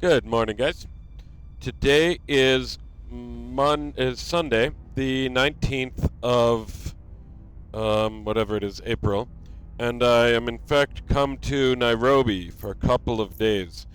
Good morning, guys. Today is Sunday, the 19th of whatever it is, April, and I am in fact come to Nairobi for a couple of days.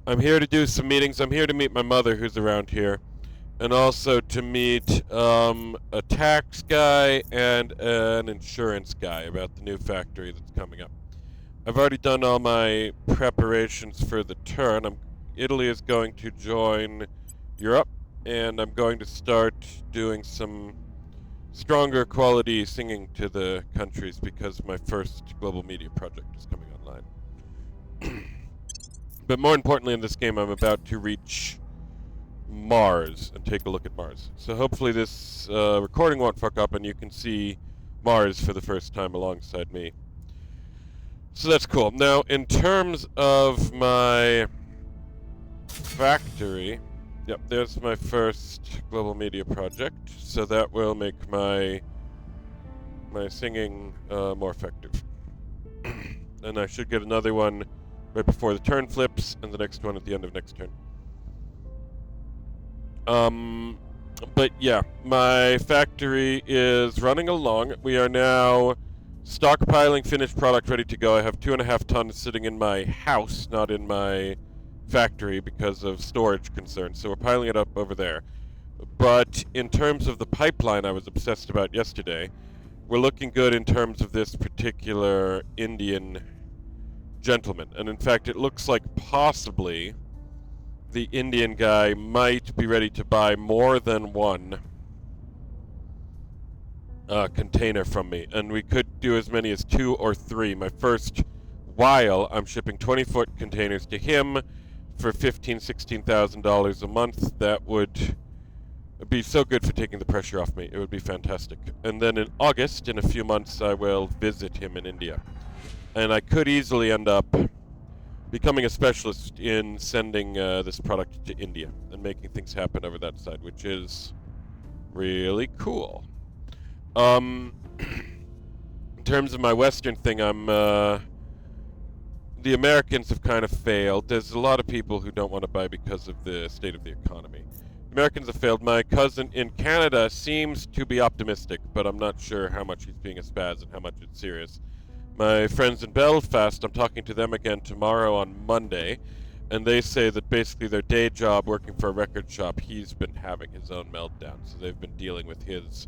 I'm here to do some meetings. I'm here to meet my mother, who's around here, and also to meet a tax guy and an insurance guy about the new factory that's coming up. I've already done all my preparations for the turn. Italy is going to join Europe, and I'm going to start doing some stronger quality singing to the countries because my first global media project is coming online. But more importantly in this game, I'm about to reach Mars and take a look at Mars. So hopefully this recording won't fuck up and you can see Mars for the first time alongside me. So that's cool. Now, in terms of my factory, yep, there's my first global media project. So that will make my singing more effective. And I should get another one right before the turn flips, and the next one at the end of next turn. But yeah, my factory is running along. We are now stockpiling finished product ready to go. I have 2.5 tons sitting in my house, not in my factory because of storage concerns. So we're piling it up over there. But in terms of the pipeline I was obsessed about yesterday, we're looking good in terms of this particular Indian gentleman. And in fact, it looks like possibly the Indian guy might be ready to buy more than one container from me, and we could do as many as 2 or 3. My first while, I'm shipping 20-foot containers to him for $15,000-$16,000 a month. That would be so good for taking the pressure off me. It would be fantastic. And then in August, in a few months, I will visit him in India, and I could easily end up becoming a specialist in sending this product to India and making things happen over that side, which is really cool. In terms of my Western thing, the Americans have kind of failed. There's a lot of people who don't want to buy because of the state of the economy. The Americans have failed. My cousin in Canada seems to be optimistic, but I'm not sure how much he's being a spaz and how much it's serious. My friends in Belfast, I'm talking to them again tomorrow on Monday, and they say that basically their day job working for a record shop, he's been having his own meltdown, so they've been dealing with his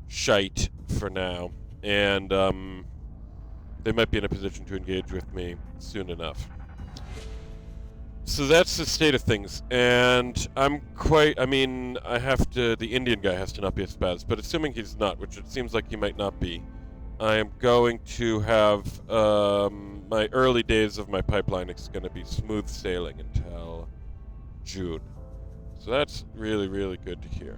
shite for now, and they might be in a position to engage with me soon enough. So that's the state of things, and the Indian guy has to not be a spaz, but assuming he's not, which it seems like he might not be, I am going to have my early days of my pipeline is going to be smooth sailing until June. So that's really, really good to hear.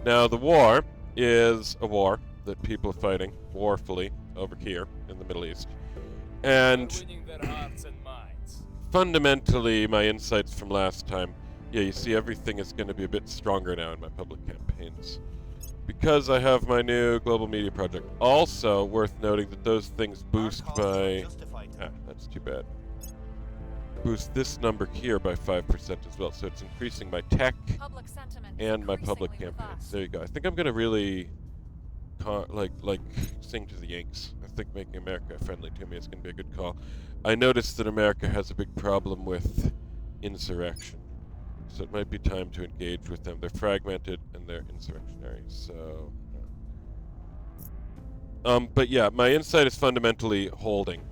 Now, the war is a war that people are fighting warfully over here in the Middle East. And fundamentally, my insights from last time, yeah, you see everything is going to be a bit stronger now in my public campaigns, because I have my new global media project. Also worth noting that those things boost by... that's too bad. Boost this number here by 5% as well, so it's increasing my tech and my public campaigns. There you go. I think I'm going to really sing to the Yanks. I think making America friendly to me is going to be a good call. I noticed that America has a big problem with insurrection, so it might be time to engage with them. They're fragmented and they're insurrectionary, so... but yeah, my insight is fundamentally holding.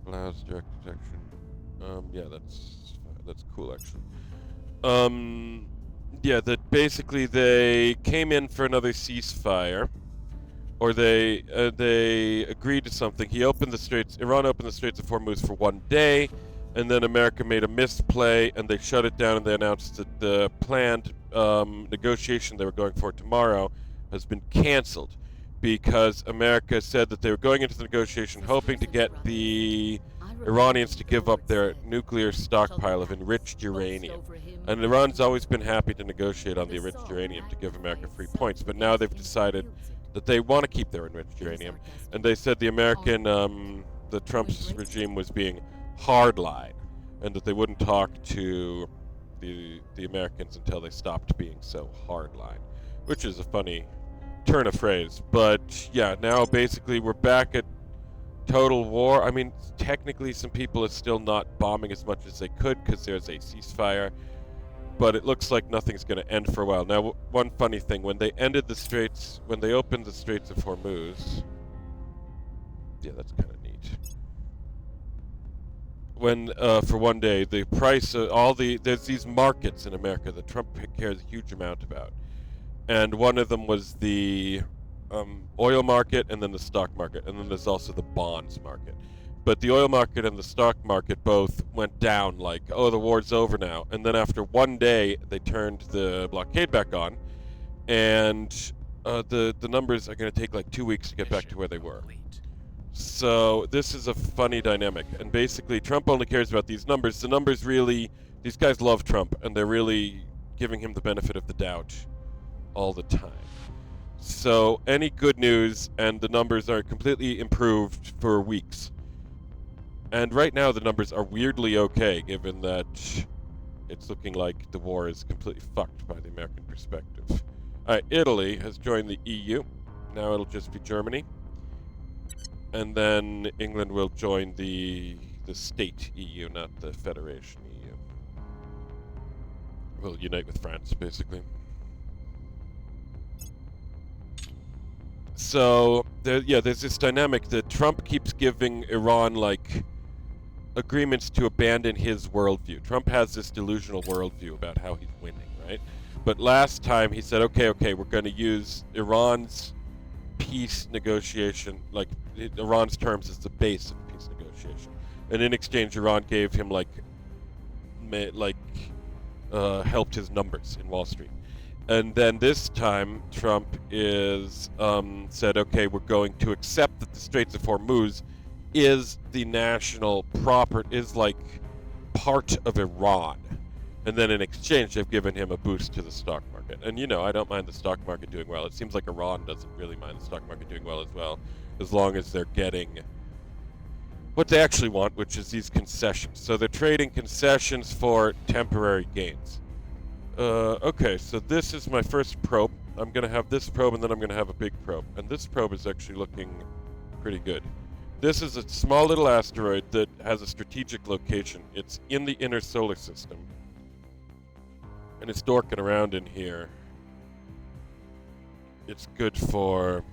Allows direct detection. Yeah, that's cool, actually. Yeah, that basically they came in for another ceasefire, or they agreed to something. Iran opened the Straits of Hormuz for 1 day, and then America made a misplay, and they shut it down, and they announced that the planned negotiation they were going for tomorrow has been canceled, because America said that they were going into the negotiation hoping to get the Iranians to give up their nuclear stockpile of enriched uranium. And Iran's always been happy to negotiate on the enriched uranium to give America free points, but now they've decided that they want to keep their enriched uranium, and they said the the Trump's regime was being hardline, and that they wouldn't talk to the Americans until they stopped being so hardline, which is a funny turn of phrase. But yeah, now basically we're back at total war. I mean, technically some people are still not bombing as much as they could because there's a ceasefire, but it looks like nothing's going to end for a while. Now, one funny thing, when they opened the Straits of Hormuz, yeah, that's kind of neat. When, for one day, the price of there's these markets in America that Trump cares a huge amount about. And one of them was the oil market and then the stock market. And then there's also the bonds market. But the oil market and the stock market both went down like, oh, the war's over now. And then after one day, they turned the blockade back on. And the numbers are going to take like 2 weeks to get back to where they were. So this is a funny dynamic. And basically, Trump only cares about these numbers. The numbers really, these guys love Trump, and they're really giving him the benefit of the doubt all the time. So any good news, and the numbers are completely improved for weeks. And right now the numbers are weirdly okay, given that it's looking like the war is completely fucked by the American perspective. Alright, Italy has joined the EU. Now it'll just be Germany. And then England will join the state EU, not the Federation EU. We'll unite with France, basically. So, there's this dynamic that Trump keeps giving Iran, like, agreements to abandon his worldview. Trump has this delusional worldview about how he's winning, right? But last time he said, okay, we're going to use Iran's peace negotiation, like Iran's terms as the base of peace negotiation. And in exchange, Iran gave him, helped his numbers in Wall Street. And then this time, Trump said, okay, we're going to accept that the Straits of Hormuz is the national is like part of Iran. And then in exchange, they've given him a boost to the stock market. And, I don't mind the stock market doing well. It seems like Iran doesn't really mind the stock market doing well, as long as they're getting what they actually want, which is these concessions. So they're trading concessions for temporary gains. Okay, so this is my first probe. I'm going to have this probe, and then I'm going to have a big probe. And this probe is actually looking pretty good. This is a small little asteroid that has a strategic location. It's in the inner solar system. And it's dorking around in here. It's good for...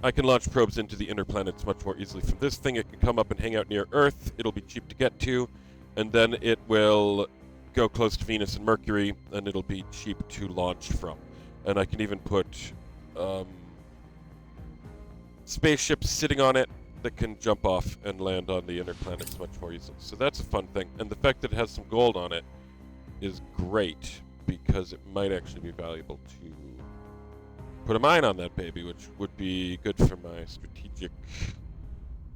I can launch probes into the inner planets much more easily from this thing. It can come up and hang out near Earth. It'll be cheap to get to. And then it will go close to Venus and Mercury, and it'll be cheap to launch from. And I can even put spaceships sitting on it that can jump off and land on the inner planets much more easily. So that's a fun thing. And the fact that it has some gold on it is great, because it might actually be valuable to put a mine on that baby, which would be good for my strategic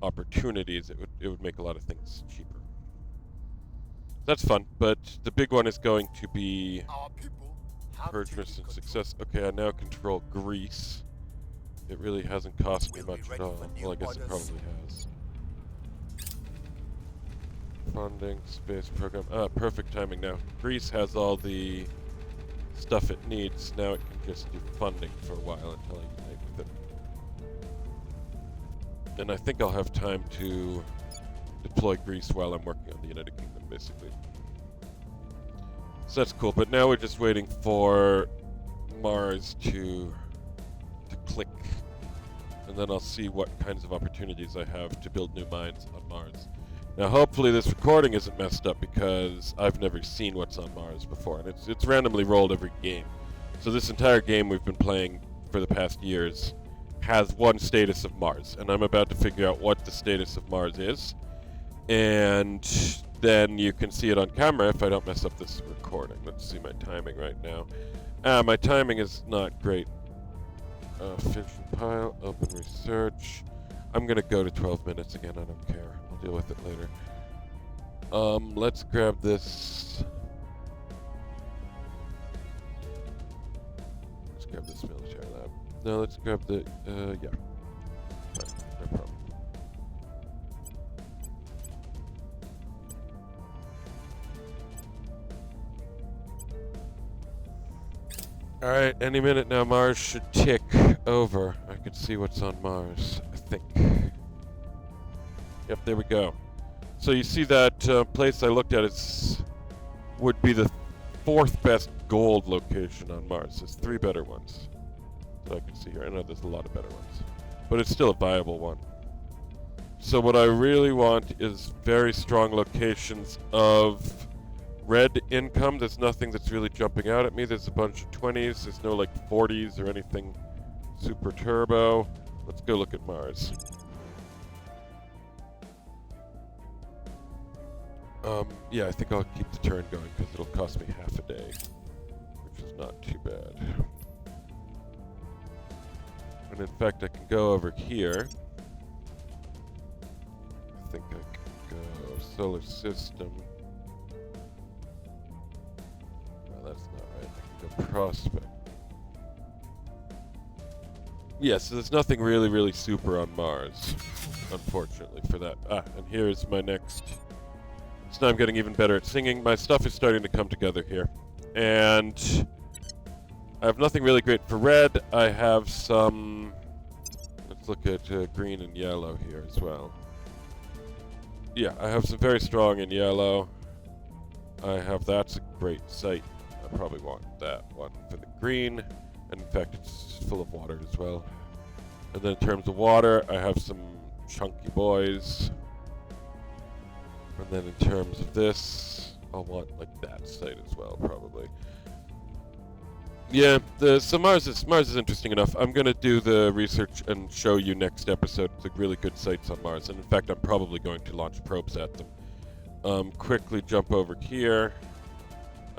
opportunities. It would make a lot of things cheaper. That's fun, but the big one is going to be purchase and success. Okay, I now control Greece. It really hasn't cost me much at all. Well, I guess it probably has. Funding, space program. Perfect timing now. Greece has all the stuff it needs. Now it can just do funding for a while until I unite with it. And I think I'll have time to deploy Greece while I'm working on the United Kingdom, basically. So that's cool, but now we're just waiting for Mars to click, and then I'll see what kinds of opportunities I have to build new mines on Mars. Now, hopefully this recording isn't messed up, because I've never seen what's on Mars before, and it's randomly rolled every game. So this entire game we've been playing for the past years has one status of Mars, and I'm about to figure out what the status of Mars is, and then you can see it on camera if I don't mess up this recording. Let's see my timing right now. My timing is not great. Fission pile, open research. I'm gonna go to 12 minutes again, I don't care. I'll deal with it later. Let's grab this. Let's grab this military lab. No, let's grab the, yeah. Fine, no problem. Alright, any minute now Mars should tick over. I can see what's on Mars, I think. Yep, there we go. So you see that place I looked at would be the 4th best gold location on Mars. There's 3 better ones that I can see here. I know there's a lot of better ones, but it's still a viable one. So what I really want is very strong locations of red income. There's nothing that's really jumping out at me. There's a bunch of 20s. There's no like 40s or anything super turbo. Let's go look at Mars. Yeah, I think I'll keep the turn going because it'll cost me half a day, which is not too bad. And in fact, I can go over here. I think I can go solar system. No, that's not right. I can go prospect. Yeah, so there's nothing really super on Mars, unfortunately, for that. And here's my next... So now I'm getting even better at singing. My stuff is starting to come together here. And I have nothing really great for red. I have some... Let's look at green and yellow here as well. Yeah, I have some very strong in yellow. That's a great site. I probably want that one for the green. And in fact, it's full of water as well. And then in terms of water, I have some chunky boys. And then in terms of this, I'll want like that site as well, probably. Yeah, so Mars is interesting enough. I'm gonna do the research and show you next episode the really good sites on Mars. And in fact, I'm probably going to launch probes at them. Quickly jump over here.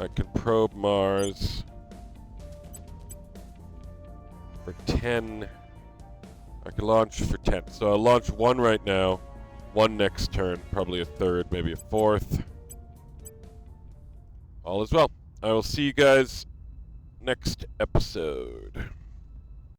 I can probe Mars for 10. I can launch for 10. So I'll launch 1 right now. 1 next turn, probably a 3rd, maybe a 4th. All is well. I will see you guys next episode.